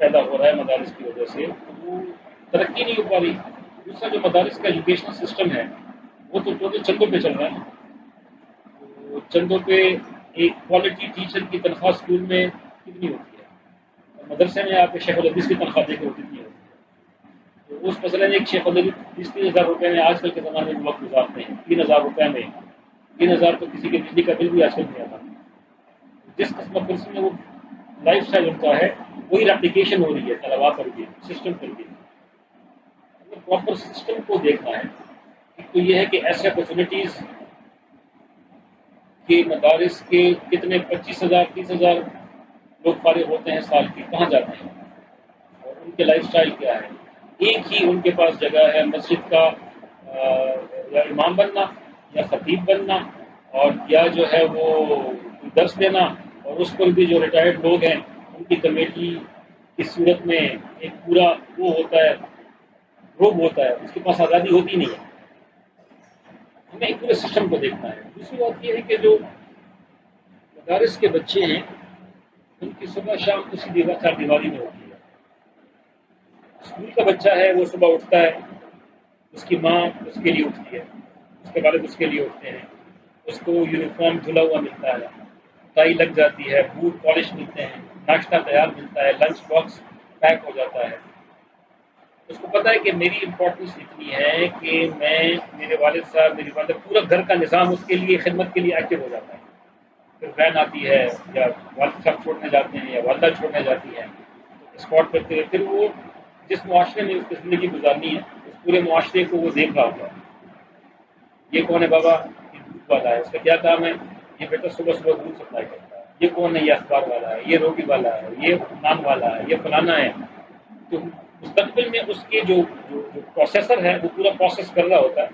پیدا ہو رہا ہے مدارس کی وجہ سے، تو وہ ترقی نہیں ہو پا رہی۔ دوسرا جو مدارس کا ایجوکیشنل سسٹم ہے وہ تو ٹوٹل چندوں پہ چل رہا ہے، تو چندوں پہ ایک کوالٹی ٹیچر کی تنخواہ اسکول میں کتنی ہوتی ہے، اور مدرسے میں آپ کے شیخ الحدیث کی تنخواہ دیکھیں وہ کتنی ہوتی ہے، تو اس مثلاً ایک شیخ الحدیث 20-30 ہزار روپے میں آج کل کے زمانے میں وقت گزارتے ہیں، 3 ہزار روپے میں 3 ہزار تو کسی کے بجلی کا بل بھی آج کل نہیں آتا۔ جس قسم کا کرسی میں وہ لائف اسٹائل ان کا ہے وہی ریپلیکیشن ہو رہی ہے طلبا پر بھی، سسٹم پر بھی۔ پراپر سسٹم کو دیکھنا ہے۔ ایک تو یہ ہے کہ ایسے اپرچونیٹیز کہ مدارس کے کتنے 25 ہزار 30 ہزار لوگ فارغ ہوتے ہیں سال کے، کہاں جاتے ہیں اور ان کے لائف اسٹائل کیا ہے۔ ایک ہی ان کے پاس جگہ ہے مسجد کا یا امام بننا یا خطیب بننا، اور یا جو ہے وہ درس دینا، اور اس پر بھی جو ریٹائرڈ لوگ ہیں ان کی کمیٹی کی صورت میں ایک پورا وہ ہوتا ہے، گروپ ہوتا ہے، اس کے پاس آزادی ہوتی نہیں ہے۔ ہمیں ایک پورے سسٹم کو دیکھنا ہے۔ دوسری بات یہ ہے کہ جو مدارس کے بچے ہیں ان کی صبح شام اسی چار دیواری میں ہوتی ہے۔ اسکول کا بچہ ہے وہ صبح اٹھتا ہے، اس کی ماں اس کے لیے اٹھتی ہے، اس کے والد اس کے لیے اٹھتے ہیں، اس کو یونیفارم دھلا ہوا ملتا ہے، ٹائی لگ جاتی ہے، بوٹ پالش ملتے ہیں، ناشتہ تیار ملتا ہے، لنچ باکس پیک ہو جاتا ہے۔ اس کو پتہ ہے کہ میری امپورٹنس اتنی ہے کہ میں، میرے والد صاحب، میری والدہ، پورا گھر کا نظام اس کے لیے خدمت کے لیے ایکٹیو ہو جاتا ہے۔ پھر وین آتی ہے یا والد صاحب چھوڑنے جاتے ہیں یا والدہ چھوڑنے جاتی ہیں، اسپاٹ کرتے ہوئے پھر وہ جس معاشرے میں اس کی زندگی گزارنی ہے اس پورے معاشرے کو وہ دیکھ رہا ہوتا ہے۔ یہ کون ہے بابا؟ یہ دودھ والا ہے، اس کا کیا کام ہے؟ یہ بیٹا صبح صبح دودھ سپلائی کرتا ہے۔ یہ کون ہے؟ یہ اخبار والا ہے، یہ روٹی والا ہے، یہ نان والا ہے، یہ فلانا ہے۔ تو مستقبل میں اس کے جو پروسیسر ہے وہ پورا پروسیس کر رہا ہوتا ہے،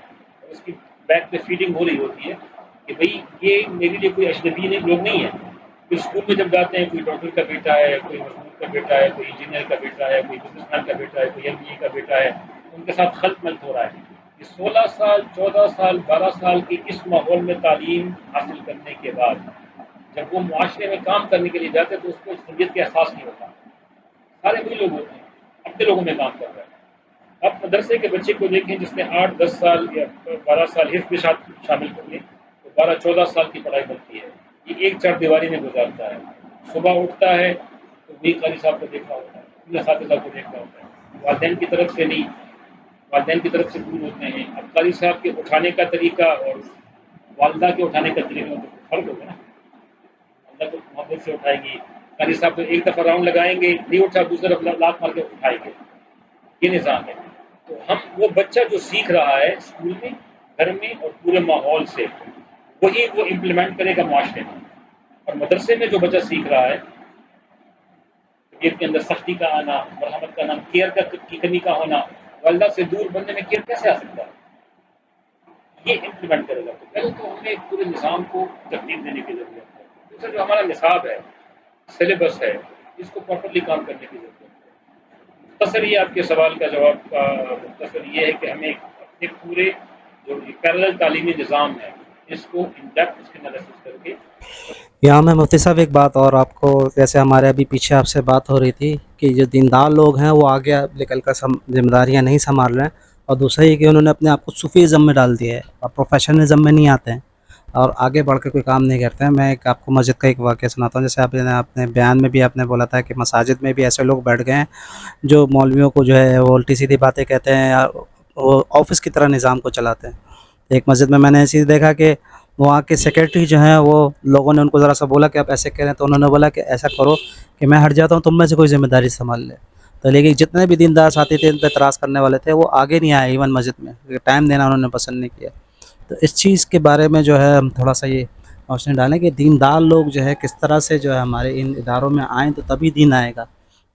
اور اس کی بیک پہ فیڈنگ ہو رہی ہوتی ہے کہ بھئی یہ میرے لیے کوئی اجنبی لوگ نہیں ہیں۔ پھر اسکول میں جب جاتے ہیں کوئی ڈاکٹر کا بیٹا ہے، کوئی مزدور کا بیٹا ہے، کوئی انجینئر کا بیٹا ہے، کوئی بزنس مین کا بیٹا ہے، کوئی MBA کا بیٹا ہے، ان کے ساتھ خلط ملط ہو رہا ہے۔ یہ 16 سال 14 سال 12 سال کے اس ماحول میں تعلیم حاصل کرنے کے بعد جب وہ معاشرے میں کام کرنے کے لیے جاتے ہیں تو اس کو اجتماعیت کا احساس نہیں ہوتا۔ سارے وہی لوگ ہوتے ہیں، اپنے لوگوں میں کام کر رہے ہیں۔ اب مدرسے کے بچے کو دیکھیں جس نے 8-10 سال یا 12 سال حفظ میں شامل کر لیں تو 12-14 سال کی پڑھائی بنتی ہے۔ یہ ایک چار دیواری میں گزارتا ہے۔ صبح اٹھتا ہے تو وہی قاری صاحب کو دیکھ رہا ہوتا ہے، اپنے اساتذہ کو دیکھ رہا ہوتا ہے، والدین کی طرف سے نہیں، والدین کی طرف سے دور ہوتے ہیں۔ اب قاری صاحب کے اٹھانے کا طریقہ اور والدہ کے اٹھانے کا طریقہ میں تو فرق ہوگا نا۔ والدہ کو محبت سے اٹھائے گی، قاری صاحب تو ایک دفعہ راؤنڈ لگائیں گے، نہیں اٹھا دوسرا دفعہ لات مار کے اٹھائیں گے۔ یہ نظام ہے۔ تو ہم وہ بچہ جو سیکھ رہا ہے اسکول میں، گھر میں اور پورے ماحول سے، وہی وہ امپلیمنٹ کرے گا معاشرے میں۔ اور مدرسے میں جو بچہ سیکھ رہا ہے، طبیعت کے اندر سختی کا آنا، مرحمت کا آنا، کیئر کی کمی کا ہونا، والدہ سے دور بننے میں کیئر کیسے آ سکتا ہے؟ یہ امپلیمنٹ کرے گا۔ تو پہلے تو ہمیں ایک پورے نظام کو ترتیب دینے کی ضرورت ہے۔ دوسرا جو ہمارا نصاب ہے، سلیبس ہے، اس کو پراپرلی کام کرنے کی ضرورت ہے۔ مختصر یہ آپ کے سوال کا جواب کا مختصر یہ ہے کہ ہمیں اپنے پورے جو پیرلل تعلیمی نظام ہے اس کو ان ڈیپتھ اس کے انالیسس کر کے۔ یہاں میں مفتی صاحب ایک بات اور آپ کو، جیسے ہمارے ابھی پیچھے آپ سے بات ہو رہی تھی کہ جو دیندار لوگ ہیں وہ آگے نکل کر ذمہ داریاں نہیں سنبھال رہے ہیں، اور دوسرا یہ کہ انہوں نے اپنے آپ کو صوفیزم میں ڈال دیا ہے اور پروفیشنلزم میں نہیں آتے ہیں اور آگے بڑھ کے کوئی کام نہیں کرتے ہیں۔ میں ایک آپ کو مسجد کا ایک واقعہ سناتا ہوں۔ جیسے آپ نے اپنے بیان میں بھی آپ نے بولا تھا کہ مساجد میں بھی ایسے لوگ بیٹھ گئے ہیں جو مولویوں کو جو ہے وہ الٹی سیدھی باتیں کہتے ہیں، یا وہ آفس کی طرح نظام کو چلاتے ہیں۔ ایک مسجد میں نے ایسی دیکھا کہ وہاں کے سیکرٹری جو ہیں وہ لوگوں نے ان کو ذرا سا بولا کہ آپ ایسے کہہ رہے ہیں، تو انہوں نے بولا کہ ایسا کرو کہ میں ہٹ جاتا ہوں، تم میں سے کوئی ذمہ داری سنبھال لے۔ تو لیکن جتنے بھی دیندار ساتھی تھے ان پہ اعتراض کرنے والے تھے وہ آگے نہیں آئے ایون مسجد میں، ٹائم دینا انہوں نے پسند نہیں کیا۔ تو اس چیز کے بارے میں جو ہے ہم تھوڑا سا یہ روشنی ڈالیں کہ دیندار لوگ جو ہے کس طرح سے جو ہے ہمارے ان اداروں میں آئیں تو تبھی دین آئے گا،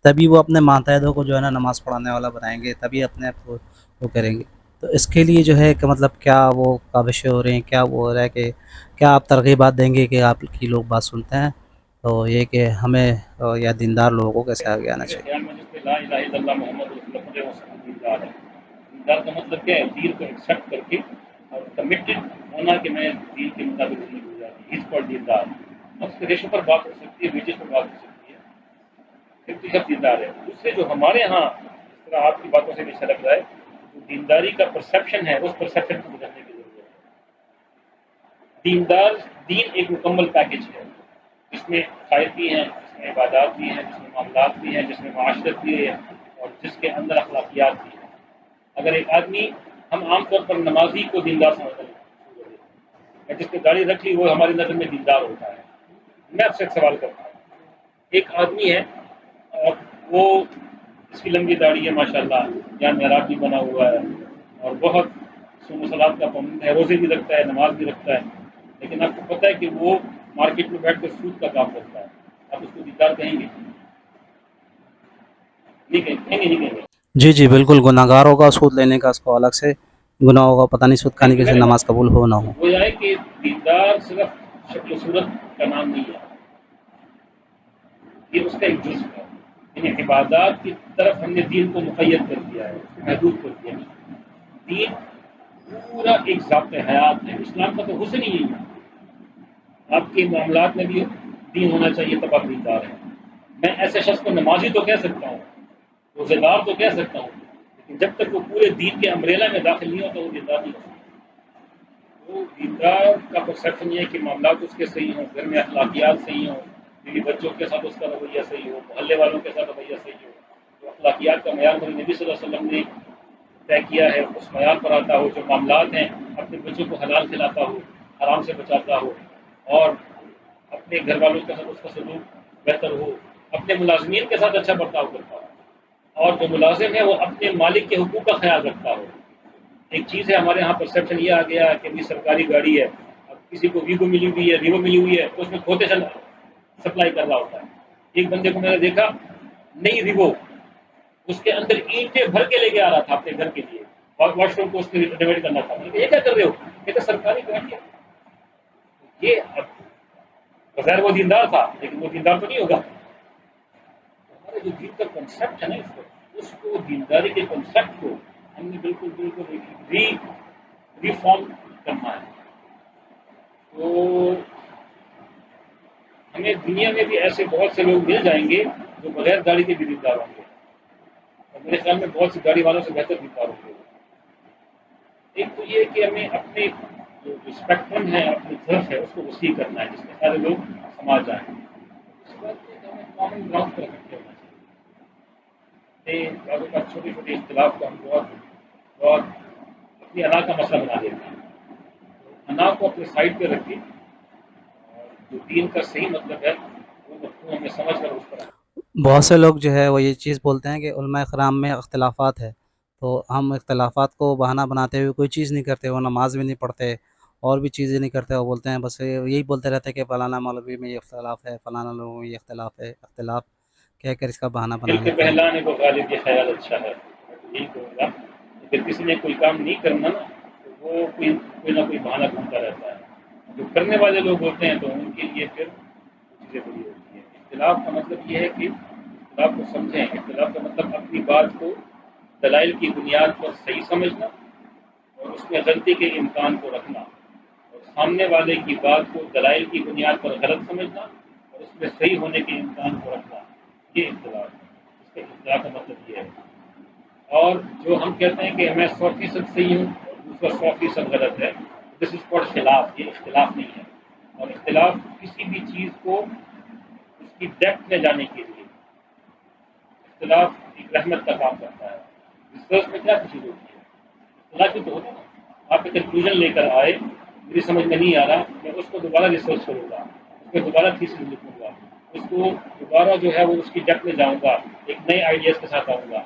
تبھی وہ اپنے ماتحتوں کو جو ہے نا نماز پڑھانے والا بنائیں گے، تبھی اپنے آپ کو وہ کریں گے۔ تو اس کے لیے جو ہے کہ مطلب کیا وہ کاوشیں ہو رہی ہیں، کیا وہ ہو رہا ہے کہ کیا آپ ترغیبات دیں گے کہ آپ کی لوگ بات سنتے ہیں؟ تو یہ کہ ہمیں یا دیندار لوگوں کو کیسے آگے آنا میرے چاہیے؟ خیال میں جس پہ لا الہ الا اللہ محمد رسول اللہ صلی اللہ علیہ وسلم دیندار ہے۔ دیندار کا مطلب کیا ہے؟ دین کو ایکسیپٹ کر کے اور کمیٹڈ ہونا کہ میں دین کے مطابق زندگی گزارنی، اس پر دیندار۔ اب اس کے ریشوں پر بات ہو سکتی ہے، ویجز پر بات ہو سکتی ہے۔ ایک تو سب دیندار ہے، دوسرے جو ہمارے ہاں جس طرح آپ کی باتوں سے بھی اچھا لگ رہا ہے، جو دینداری کا پرسیپشن ہے اس پرسیپشن کو بدلنے کی ضرورت ہے۔ دیندار دین ایک مکمل پیکج ہے، جس میں خیر بھی ہیں، جس میں عبادات بھی ہیں، جس میں معاملات بھی ہیں، جس میں معاشرت بھی ہے، اور جس کے اندر اخلاقیات بھی ہیں۔ اگر ایک آدمی، ہم عام طور پر نمازی کو دیندار سمجھتے ہیں، جس نے داڑھی رکھ لی وہ ہماری نظر میں دیندار ہوتا ہے۔ میں آپ سے ایک سوال کرتا ہوں، ایک آدمی ہے اور وہ، اس کی لمبی داڑھی ہے ماشاء اللہ، یہاں محراب بھی بنا ہوا ہے اور بہت سن و سلاد کا پابند ہے، روزے بھی رکھتا ہے، نماز بھی رکھتا ہے، لیکن آپ کو پتہ ہے کہ وہ مارکیٹ میں بیٹھ کر سود کا کام کرتا ہے، آپ اس کو دیندار کہیں گے؟ نہیں کہیں گے، نہیں کہیں گے۔ جی جی بالکل، گناہ گار ہوگا سود لینے کا، اس کو الگ سے گناہ ہوگا، پتہ نہیں سود نہیں کھانے کی تو سے میں نے نماز قبول ہو نہ ہو۔ وہ یہ ہے کہ دیندار صرف شکل و صورت کا نام نہیں ہے، یہ اس کا ایک جزو ہے۔ یعنی عبادات کی طرف ہم نے دین کو مقید کر دیا ہے، محدود کر دیا ہے۔ دین پورا ایک ضابط حیات ہے، اسلام کا تو حسن ہی یہی ہے۔ آپ کے معاملات میں بھی دین ہونا چاہیے تب آپ دیندار ہیں۔ میں ایسے شخص کو نمازی تو کہہ سکتا ہوں، روزے دار تو کہہ سکتا ہوں، لیکن جب تک وہ پورے دین کے امبریلا میں داخل نہیں ہوتا وہ دیندار نہیں ہو سکتا۔ وہ دیندار کا پرسیپشن یہ ہے کہ معاملات اس کے صحیح ہوں، گھر میں اخلاقیات صحیح ہوں، بیوی بچوں کے ساتھ اس کا رویہ صحیح ہو، محلے والوں کے ساتھ رویہ صحیح ہو، جو اخلاقیات کا معیار میرے نبی صلی اللہ علیہ وسلم نے طے کیا ہے اس معیار پر آتا ہو، جو معاملات ہیں اپنے بچوں کو حلال کھلاتا ہو، حرام سے بچاتا ہو، اور اپنے گھر والوں کے ساتھ اس کا سلوک بہتر ہو، اپنے ملازمین کے ساتھ اچھا برتاؤ کرتا ہو، اور جو ملازم ہے وہ اپنے مالک کے حقوق کا خیال رکھتا ہو۔ ایک چیز ہے ہمارے یہاں پرسیپشن یہ آ گیا کہ بھی سرکاری گاڑی ہے، اب کسی کو ویگو ملی ہوئی ہے، ریوو ملی ہوئی ہے تو اس میں کھوتے چل سپلائی کر رہا ہوتا ہے۔ ایک بندے کو میں نے دیکھا، نئی ریوو، اس کے اندر اینٹیں بھر کے لے کے آ رہا تھا اپنے گھر کے لیے، اور واش روم کو اس نے رینویٹ کرنا تھا۔ یہ کیا کر رہے ہو؟ کہتے سرکاری گاڑی ہے۔ یہ بغیر وہ دیندار تھا، لیکن وہ دیندار تو نہیں ہوگا۔ ہمارے جو دین کا کنسیپٹ ہے نا، اس کو دینداری کے کنسیپٹ کو ہم نے بالکل بالکل ریفارم کرنا ہے۔ تو ہمیں دنیا میں بھی ایسے بہت سے لوگ مل جائیں گے جو بغیر گاڑی کے بھی دیندار ہوں گے، اور میرے خیال میں بہت سی گاڑی والوں سے بہتر دیندار ہوں گے۔ ایک تو یہ کہ ہمیں اپنے جو اسپیکٹرم ہے، اپنی ظرف ہے، اس کو وسیع کرنا ہے جس میں سارے لوگ سما جائیں۔ اس کے بعد یہ کہ ہمیں کامن گراؤنڈ پر اکٹھے ہونا چاہیے۔ بعض اوقات چھوٹے چھوٹے اختلاف کو ہم بہت بہت اپنی انا کا مسئلہ بنا دیتے ہیں۔ انا کو اپنے سائڈ پہ رکھیں، اور جو دین کا صحیح مطلب ہے وہ مفہوم ہمیں سمجھ کر اس پر عمل۔ بہت سے لوگ جو ہے وہ یہ چیز بولتے ہیں کہ علماء کرام میں اختلافات ہے، تو ہم اختلافات کو بہانہ بناتے ہوئے کوئی چیز نہیں کرتے، وہ نماز بھی نہیں پڑھتے اور بھی چیزیں نہیں کرتے، وہ بولتے ہیں بس یہی بولتے رہتے ہیں کہ فلانا مولوی میں یہ اختلاف ہے، فلانا لوگوں میں یہ اختلاف ہے، اختلاف کہہ کر اس کا بہانہ دل بنا کے لیتے ہیں۔ بہلانے کو غالب یہ خیال اچھا ہے، میں تو یہی کہوں گا۔ اگر کسی نے کوئی کام نہیں کرنا نا تو وہ کوئی نہ کوئی بہانہ ڈھونڈتا رہتا ہے۔ جو کرنے والے لوگ ہوتے ہیں تو ان کے لیے پھر چیزیں بڑی ہوتی ہیں۔ اختلاف کا مطلب یہ ہے کہ اختلاف کو سمجھیں۔ اختلاف کا مطلب اپنی بات کو دلائل کی بنیاد پر صحیح سمجھنا، اور اس میں غلطی کے امکان کو رکھنا، اور سامنے والے کی بات کو دلائل کی بنیاد پر غلط سمجھنا اور اس میں صحیح ہونے کے امکان کو رکھنا، یہ اختلاف ہے۔ اس کے اختلاف کا مطلب یہ ہے۔ اور جو ہم کہتے ہیں کہ میں 100% صحیح ہوں اور دوسرا 100% غلط ہے، دس از کالڈ خلاف، یہ اختلاف نہیں ہے۔ اور اختلاف کسی بھی چیز کو اس کی ڈیپتھ میں جانے کے لیے، اختلاف ایک رحمت کا کام کرتا ہے۔ ریسرچ میں کیا چیز ہوتی ہے؟ اختلاف ہی تو ہوتا ہے نا۔ آپ ایک کنکلوژن لے کر آئے، میری سمجھ میں نہیں آ رہا، میں اس کو دوبارہ ریسرچ کروں گا، اس میں دوبارہ تھیسس لکھوں گا، اس کو دوبارہ جو ہے وہ اس کی ڈیپتھ میں جاؤں گا، ایک نئے آئیڈیاز کے ساتھ آؤں گا۔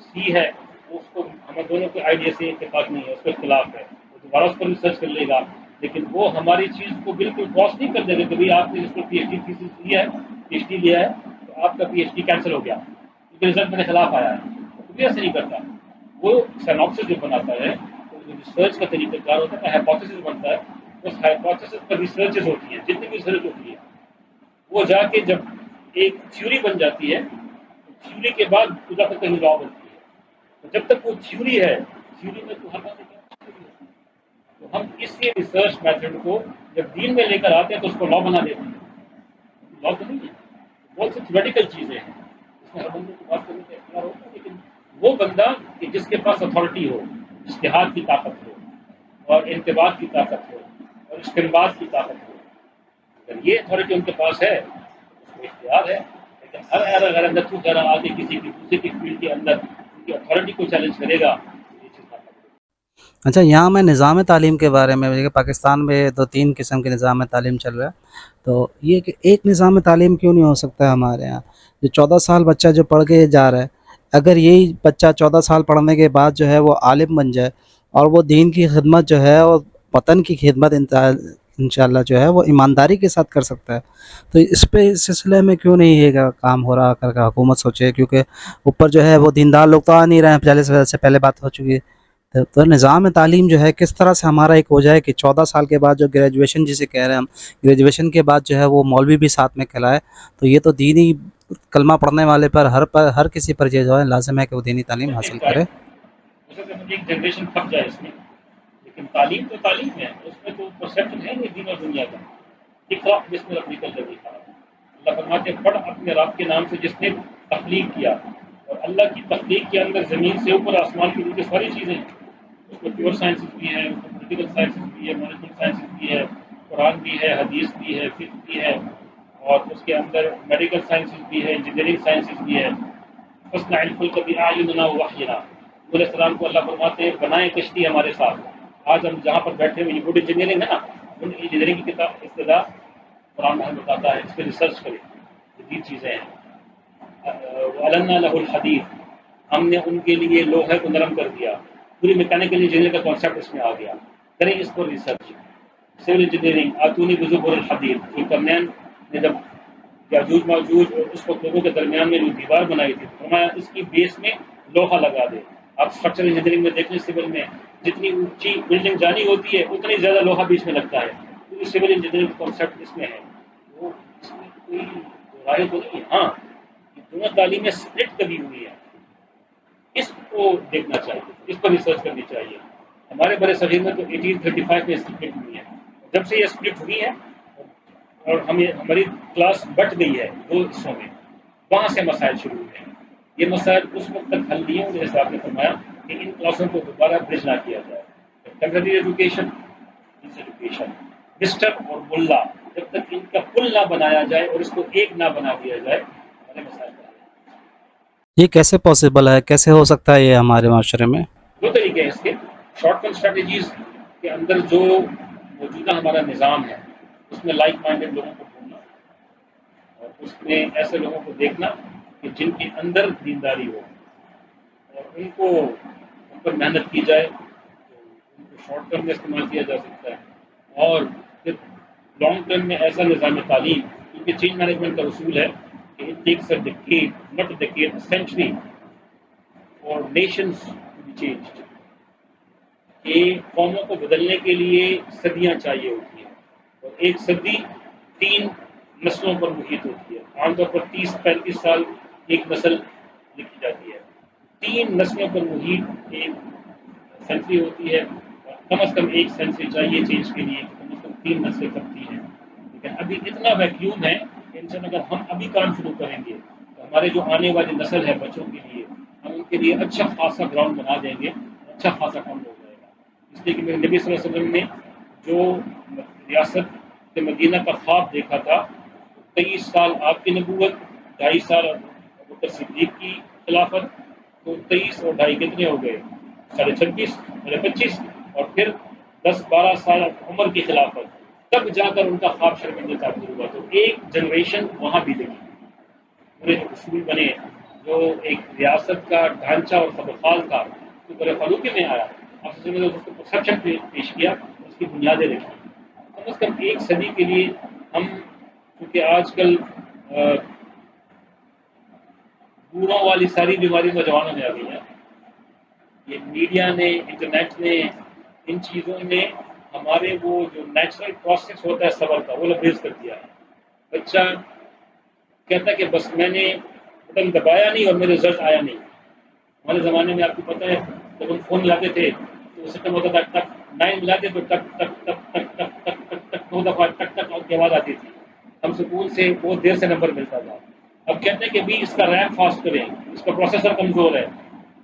سی ہے، اس کو ہمیں دونوں کے آئیڈیا سے اتفاق نہیں ہے، اس کو اختلاف ہے، وہ دوبارہ اس پر ریسرچ کر لے گا، لیکن وہ ہماری چیز کو بالکل کراس نہیں کر دے گا کہ بھائی آپ نے اس کو پی ایچ ڈی تھیسس لیا ہے، پی ایچ ڈی لیا ہے تو آپ کا پی ایچ ڈی کینسل ہو گیا کیونکہ رزلٹ میرے خلاف آیا ہے۔ تو بھی ایسا نہیں کرتا، وہ سیناپسس جو بناتا ہے، تو جو ریسرچ کا طریقہ کار ہوتا ہے، ہائپوتھیسس بنتا ہے، اس ہائپوتھیسس پر ریسرچز ہوتی ہیں، جتنی بھی ریسرچ ہوتی ہے وہ جا کے جب ایک تھیوری بن جاتی ہے، تھیوری کے بعد خدا تک کہیں لا بنتی ہے۔ تو جب تک وہ تھیوری ہے، تھیوری میں تو ہر بات ہے۔ تو ہم اسی ریسرچ میتھڈ کو جب دین میں لے کر آتے ہیں تو اس کو لا بنا دیتے ہیں۔ لا تو نہیں ہے، بہت سی تھیوریٹیکل چیزیں ہیں، میں ہر بندے کو بات کرنے کا اختیار ہوتا ہے، لیکن وہ بندہ کہ جس کے پاس اتھارٹی ہو، اجتہاد کی طاقت ہو اور انتباہ کی طاقت ہو اور استنباط کی طاقت ہو، اگر یہ اتھارٹی ان کے پاس ہے اس کو اختیار ہے. لیکن اگر اندر تو ذرا آگے کسی کی دوسرے کی فیلڈ کے اندر ان کی اتھارٹی کو چیلنج کرے گا تو یہ چیز ناکام ہوگی. اچھا، یہاں میں نظام تعلیم کے بارے میں دیکھیے پاکستان میں تو 3 قسم کے نظام تعلیم چل رہا ہے، تو یہ کہ ایک نظام تعلیم کیوں نہیں ہو سکتا ہے ہمارے یہاں؟ جو 14 سال بچہ جو پڑھ کے جا رہا ہے، اگر یہی بچہ 14 سال پڑھنے کے بعد جو ہے وہ عالم بن جائے اور وہ دین کی خدمت جو ہے اور وطن کی خدمت انشاءاللہ جو ہے وہ ایمانداری کے ساتھ کر سکتا ہے، تو اس پہ اس سلسلے میں کیوں نہیں یہ کام ہو رہا کر کے حکومت سوچے؟ کیونکہ اوپر جو ہے وہ دیندار لوگ تو آ نہیں رہے ہیں، پہلے سے پہلے بات ہو چکی ہے. تو نظام تعلیم جو ہے کس طرح سے ہمارا ایک ہو جائے کہ 14 سال کے بعد جو گریجویشن جسے کہہ رہے ہیں ہم، گریجویشن کے بعد جو ہے وہ مولوی بھی ساتھ میں کھلائے، تو یہ تو دینی کلمہ پڑھنے والے پر ہر کسی پر جو ہے لازم ہے کہ وہ دینی تعلیم حاصل ٹھیک ہے، کرے. ہو سکتا ہے ایک جنریشن پھٹ جائے اس میں، لیکن تعلیم تو تعلیم ہے، اس میں تو پرسیپشن ہے نہیں دین اور دنیا کا. اقرا بسم ربک الذی خلق، اللہ فرماتے ہیں پڑھ اپنے رب کے نام سے جس نے تخلیق کیا. اور اللہ کی تخلیق کے اندر زمین سے اوپر آسمان کے نیچے ساری چیزیں ہیں. اس میں پیور سائنسز بھی ہیں، اس میں پولیٹیکل سائنسز بھی ہے، مینجمنٹ سائنسز بھی ہے، قرآن بھی ہے، حدیث بھی ہے، فقہ بھی ہے، اور اس کے اندر میڈیکل سائنسز بھی ہے، انجینئرنگ سائنسز بھی ہے. حسن الفلک بأعیننا ووحینا، علیہ السلام کو اللہ فرماتے ہیں بنائیں کشتی ہمارے ساتھ. آج ہم جہاں پر بیٹھے ہوئے یہ ووڈ انجینئرنگ ہے نا، ووڈ انجینئرنگ کی کتاب ابتدا قرآن میں بتاتا ہے، اس پہ ریسرچ کریں، جدید چیزیں ہیں. وَأَلَنَّا لَهُ الْحَدِيدَ، ہم نے ان کے لیے لوہے کو نرم کر دیا. پوری میکینیکل انجینئرنگ کا کانسیپٹ اس میں آ گیا. کریں اس پر ریسرچ. سول انجینئرنگ آتونی بزبر الحدید، کرنین نے جب یاجوج ماجوج اور اس وقت لوگوں کے درمیان میں جو دیوار بنائی تھی، فرمایا اس کی بیس میں لوہا لگا دے. آپ اسٹرکچر انجینئرنگ میں دیکھ لیں، سول میں جتنی اونچی بلڈنگ جانی ہوتی ہے اتنی زیادہ لوہا بیچ میں لگتا ہے. پوری سول انجینئرنگ کا کانسیپٹ اس میں ہے. وہ اس میں کوئی رائے تو نہیں ہے. ہاں، یہ دونوں تعلیمیں سپلٹ کبھی ہوئی ہیں، اس کو دیکھنا چاہیے، اس پر ریسرچ کرنی چاہیے. ہمارے بڑے صغیر میں تو 1835 میں سپلٹ ہوئی ہے. جب سے یہ سپلٹ ہوئی ہے اور ہماری کلاس بٹ گئی ہے 2 حصوں میں، وہاں سے مسائل شروع ہوئے ہیں. یہ مسائل اس وقت تک حل نہیں ہوں گے جیسے آپ نے فرمایا کہ ان کلاسوں کو دوبارہ برج نہ کیا جائے. ٹیمپرری ایجوکیشن، ایجوکیشن، مسٹر اور ملا، جب تک ان کا پل نہ بنایا جائے اور اس کو ایک نہ بنا دیا جائے ہمارے مسائل کا حل. یہ کیسے پاسبل ہے، کیسے ہو سکتا ہے یہ ہمارے معاشرے میں؟ 2 طریقے ہیں اس کے. شارٹ ٹرم اسٹریٹجیز کے اندر جو موجودہ ہمارا نظام ہے اس میں لائک مائنڈیڈ لوگوں کو ڈھونڈنا اور اس میں ایسے لوگوں کو دیکھنا کہ جن کے اندر دینداری ہو اور ان پر محنت کی جائے تو ان کو شارٹ ٹرم میں استعمال کیا جا سکتا ہے. اور پھر لانگ ٹرم میں ایسا نظام تعلیم، کیونکہ چینج مینجمنٹ کا اصول ہے کہ it takes a decade not a decade a century for nations to be changed, کہ قوموں کو بدلنے کے لیے صدیاں چاہیے ہوتی ہیں اور ایک صدی 3 نسلوں پر محیط ہوتی ہے. عام طور پر 30-35 سال ایک نسل لکھی جاتی ہے. 3 نسلوں پر محیط ایک سینچری ہوتی ہے اور کم از کم ایک سینچری چاہیے چینج کے لیے، کم از کم 3 نسلیں کبتی ہیں. لیکن ابھی اتنا ویکیوم ہے کہ ان سے اگر ہم ابھی کام شروع کریں گے تو ہمارے جو آنے والی نسل ہے بچوں کے لیے ہم ان کے لیے اچھا خاصا گراؤنڈ بنا دیں گے، اچھا خاصا کام ہو جائے گا. اس لیے کہ میرے نبی صلی اللہ علیہ وسلم نے جو ریاست مدینہ کا خواب دیکھا تھا، 23 سال آپ کی نبوت، 2.5 سال ابوبکر صدیق کی خلافت، تو 23 اور 2.5 کتنے ہو گئے؟ 26.5، 25، اور پھر 10-12 سال عمر کی خلافت. تب جا کر ان کا خواب شرمندہ تعبیر ہوا. تو ایک جنریشن وہاں بھی لگی. پورے جو اصول بنے، جو ایک ریاست کا ڈھانچہ اور خدوخال تھا تو بڑے فلوکے میں آیا. اب نے اس کو پرسیپشن پیش کیا، اس کی بنیادیں رکھی. کم از کم ایک صدی کے لیے ہم، کیونکہ آج کل بوڑھوں والی ساری بیماری نوجوانوں میں آ گئی ہیں. یہ میڈیا نے، انٹرنیٹ نے، ان چیزوں نے ہمارے وہ جو نیچرل پروسیس ہوتا ہے صبر کا وہ لبریز کر دیا ہے. بچہ کہتا ہے کہ بس میں نے بٹن دبایا نہیں اور میرے رزلٹ آیا نہیں. ہمارے زمانے میں آپ کو پتہ ہے جب ہم فون لاتے تھے تو سسٹم ہوتا تھا ٹک 9 ملاتے تو ٹک ٹک ٹک ٹک ٹک ٹک ٹک ٹک 2 دفعہ ٹک ٹک کی آواز آتی تھی. ہم سکون سے بہت دیر سے نمبر ملتا تھا. اب کہتے ہیں کہ بھی اس کا ریم فاسٹ کریں، اس کا پروسیسر کمزور ہے.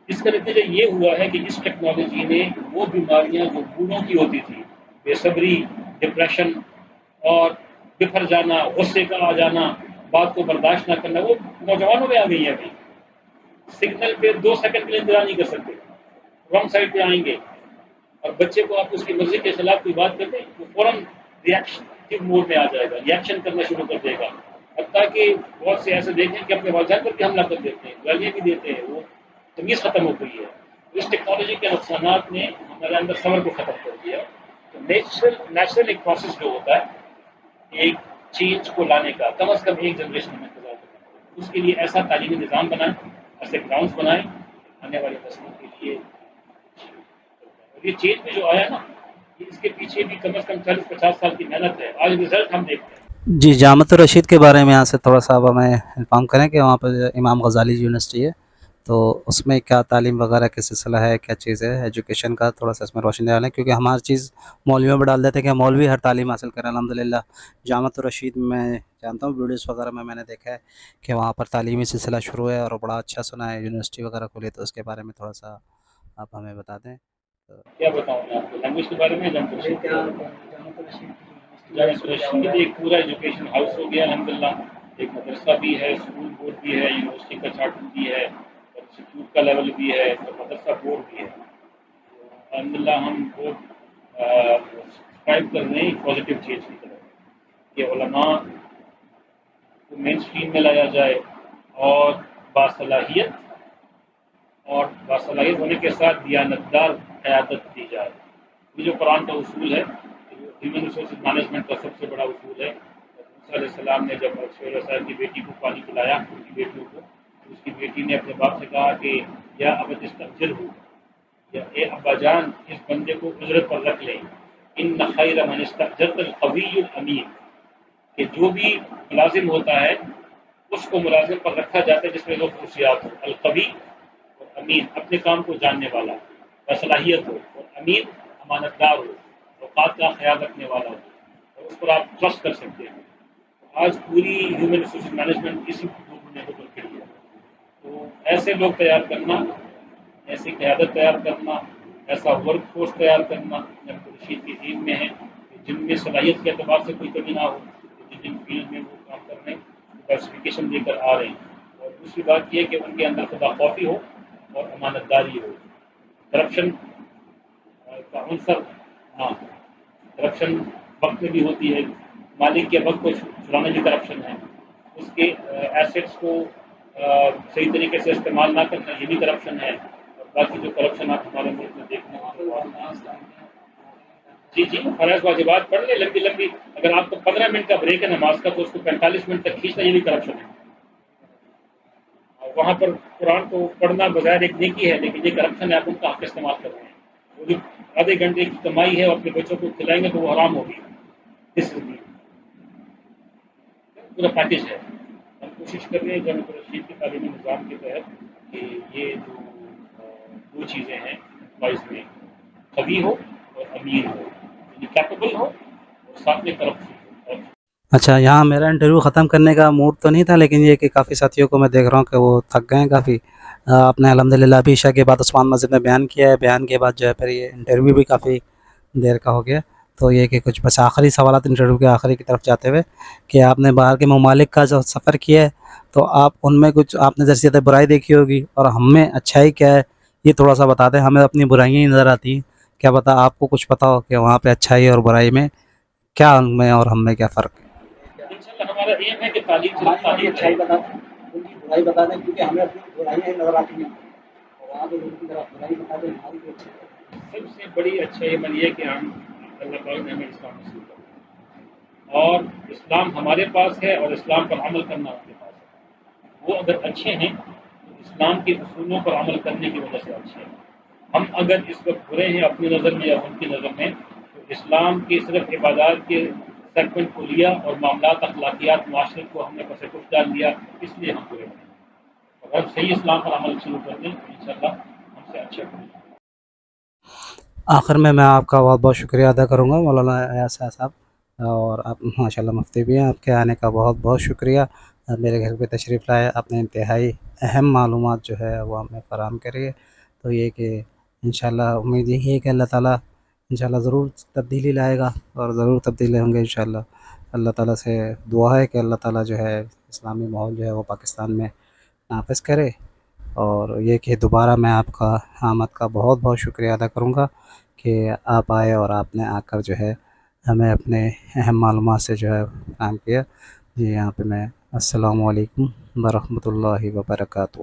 اس کا نتیجہ یہ ہوا ہے کہ اس ٹیکنالوجی نے وہ بیماریاں جو بوڑھوں کی ہوتی تھی، بے صبری، ڈپریشن اور بکھر جانا، غصے کا آ جانا، بات کو برداشت نہ کرنا، وہ نوجوانوں میں آ گئی ہیں. ابھی سگنل پہ 2 سیکنڈ کے لیے انتظار نہیں کر سکتے، رانگ سائڈ پہ آئیں گے. اور بچے کو آپ اس کی مرضی کے خلاف کوئی بات کرتے ہیں وہ فوراً ریئیکشن موڈ میں آ جائے گا، ریئیکشن کرنا شروع کر دے گا. حتیٰ کہ بہت سے ایسے دیکھیں کہ اپنے والدین پر بھی حملہ کر دیتے ہیں، گالیاں بھی دیتے ہیں. وہ تمیز ختم ہو گئی ہے. اس ٹیکنالوجی کے نقصانات نے ہمارے اندر صبر کو ختم کر دیا. تو نیچرل ایک پروسیس جو ہوتا ہے ایک چینج کو لانے کا، کم از کم ایک جنریشن میں انتظار کرنا، اس کے لیے ایسا تعلیمی نظام بنائیں، ایسے گراؤنڈس بنائیں آنے والی نسلوں کے لیے. اور یہ چینج میں جو آیا نا، اس کے پیچھے بھی کم از کم 40-50 سال کی محنت ہے. آج رزلٹ ہم دیکھتے ہیں. جی، جامعۃ الرشید کے بارے میں یہاں سے تھوڑا سا اب ہمیں انفارم کریں کہ وہاں پہ امام غزالی یونیورسٹی ہے، تو اس میں کیا تعلیم وغیرہ کا سلسلہ ہے، کیا چیز ہے ایجوکیشن کا، تھوڑا سا اس میں روشنی ڈالیں، کیونکہ ہماری چیز مولویوں میں ڈال دیتے ہیں کہ مولوی ہر تعلیم حاصل کریں. الحمدللہ جامعۃ الرشید میں جانتا ہوں، ویڈیوز وغیرہ میں نے دیکھا ہے کہ وہاں پر تعلیمی سلسلہ شروع ہے اور بڑا اچھا سنا ہے، یونیورسٹی وغیرہ کھولی، تو اس کے بارے میں تھوڑا سا آپ ہمیں بتا دیں. کیا بتاؤں میں آپ کو لینگویج کے بارے میں؟ جامعۃ الرشید ایک پورا ایجوکیشن ہاؤس ہو گیا الحمدللہ. ایک مدرسہ بھی ہے، اسکول بورڈ بھی ہے، یونیورسٹی کا چارٹر بھی ہے، انسٹیٹیوٹ کا لیول بھی ہے، اور مدرسہ بورڈ بھی ہے. الحمدللہ ہم بہت سبسکرائب کر رہے ہیں پازیٹیو چینج کی طرف کہ علماء کو مین اسٹریم میں لایا جائے اور باصلاحیت ہونے کے ساتھ دیانتدار قیادت دی جائے. یہ جو قرآن کا اصول ہے، ہیومن ریسورسز مینجمنٹ کا سب سے بڑا اصول ہے. موسیٰ علیہ السلام نے جب علیہ السلام کی بیٹی کو پانی پلایا، ان کی بیٹیوں کو، اس کی بیٹی نے اپنے باپ سے کہا کہ یا ابت استغفر ہو، یا اے ابا جان اس بندے کو اجرت پر رکھ لیں. ان خیر من استاجرت القوی الامین، کہ جو بھی ملازم ہوتا ہے اس کو ملازم پر رکھا جاتا ہے جس میں دو خصوصیات ہو، القوی اور امین، اپنے کام کو جاننے والا، باصلاحیت ہو، اور امین امانت دار ہو، اوقات کا خیال رکھنے والا ہو، اور اس پر آپ ٹرسٹ کر سکتے ہیں. آج پوری ہیومن ریسورس مینجمنٹ اسی دو بنیادوں پر کھڑی ہے. تو ایسے لوگ تیار کرنا، ایسی قیادت تیار کرنا، ایسا ورک فورس تیار کرنا جامعۃ الرشید کی ٹیم میں ہے کہ جن میں صلاحیت کے اعتبار سے کوئی کمی نہ ہو، جن فیلڈ میں وہ کام کر رہے ہیں ڈائورسفیکیشن دے کر آ رہے ہیں. اور دوسری بات یہ کہ ان کے اندر خدا خوفی ہو اور امانت داری ہو. کرپشن کا عنصر نہ ہو. کرپشن وقت میں بھی ہوتی ہے، مالک کے وقت کو چرانا بھی کرپشن ہے، اس کے ایسیٹس کو صحیح طریقے سے استعمال نہ کرنا یہ بھی کرپشن ہے. اور باقی جو کرپشن آپ ہمارے ملک میں دیکھنے کو. جی جی، فرائض واجبات پڑھ لیں لمبی لمبی. اگر آپ کو 15 منٹ کا بریک ہے نماز کا تو اس کو 45 منٹ تک کھینچنا یہ بھی کرپشن ہے. وہاں پر قرآن کو پڑھنا بظاہر ایک نیکی ہے، لیکن یہ کرپشن ہے، آپ ان کا حق استعمال کر رہے ہیں. وہ جو آدھے گھنٹے کی کمائی ہے اپنے بچوں کو کھلائیں گے تو وہ حرام ہوگی. اس لیے پورا پیکج ہے. ہم کوشش کر رہے ہیں جامعۃ الرشید کے تعلیمی نظام کے تحت کہ یہ جو دو چیزیں ہیں باعث میں قوی ہو اور امین ہو، یعنی کیپیبل ہو اور ساتھ میں کرپٹ ہو. اچھا، یہاں میرا انٹرویو ختم کرنے کا موڈ تو نہیں تھا، لیکن یہ کہ کافی ساتھیوں کو میں دیکھ رہا ہوں کہ وہ تھک گئے ہیں کافی. آپ نے الحمدللہ ابھی عشاء کے بعد عثمان مسجد میں بیان کیا ہے، بیان کے بعد جو ہے پھر یہ انٹرویو بھی کافی دیر کا ہو گیا. تو یہ کہ کچھ بس آخری سوالات انٹرویو کے آخری کی طرف جاتے ہوئے کہ آپ نے باہر کے ممالک کا جو سفر کیا ہے تو آپ ان میں کچھ آپ نے جیسے برائی دیکھی ہوگی اور ہم میں اچھائی کیا ہے، یہ تھوڑا سا بتا دیں. ہمیں اپنی برائیاں ہی نظر آتی ہیں، کیا پتہ آپ کو کچھ پتہ ہو کہ وہاں پہ اچھائی اور برائی میں کیا، ان میں اور ہم میں کیا فرق ہے. انشاءاللہ ہمارا ایم ہے کہ تعلیم صرف تعلیم اچھائی بتا دیں، ان کی برائی بتا دیں، کیونکہ ہمیں اپنی برائیاں ہی نظر آتی ہیں اور وہاں پہ ان کی طرف برائی بتا دیں ہماری بھی اچھائی ہے. سب سے بڑی اچھائی عمل یہ کہ ہم اللہ تعالیٰ نے ہمیں اسلام نصیب کیا اور اسلام ہمارے پاس ہے اور اسلام پر عمل کرنا ان کے پاس ہے. وہ اگر اچھے ہیں تو اسلام کے اصولوں پر عمل کرنے کی وجہ سے اچھے ہیں. ہم اگر اس وقت برے ہیں اپنی نظر میں یا ان کی نظر میں تو اسلام کی صرف عبادات کے سرپن کو لیا اور معاملات اخلاقیات معاشرت کو ہم نے پس کچھ ڈال دیا، اس لیے ہم برے ہیں. اور صحیح اسلام پر عمل شروع کر دیں انشاءاللہ ہم سے اچھا کریں. آخر میں آپ کا بہت بہت شکریہ ادا کروں گا مولانا ایاز صاحب، اور آپ ماشاء اللہ مفتی بھی ہیں، آپ کے آنے کا بہت بہت شکریہ. میرے گھر پہ تشریف لائے، اپنے انتہائی اہم معلومات جو ہے وہ ہمیں فراہم کریے۔ تو یہ کہ انشاءاللہ امید یہی ہے کہ اللہ تعالیٰ انشاءاللہ ضرور تبدیلی لائے گا، اور ضرور تبدیلی ہوں گے انشاءاللہ۔ اللہ تعالیٰ سے دعا ہے کہ اللہ تعالیٰ جو ہے اسلامی ماحول جو ہے وہ پاکستان میں نافذ کرے، اور یہ کہ دوبارہ میں آپ کا آمد کا بہت بہت شکریہ ادا کروں گا کہ آپ آئے اور آپ نے آ کر جو ہے ہمیں اپنے اہم معلومات سے جو ہے کام کیا۔ جی یہاں پہ میں السلام علیکم ورحمۃ اللہ وبرکاتہ۔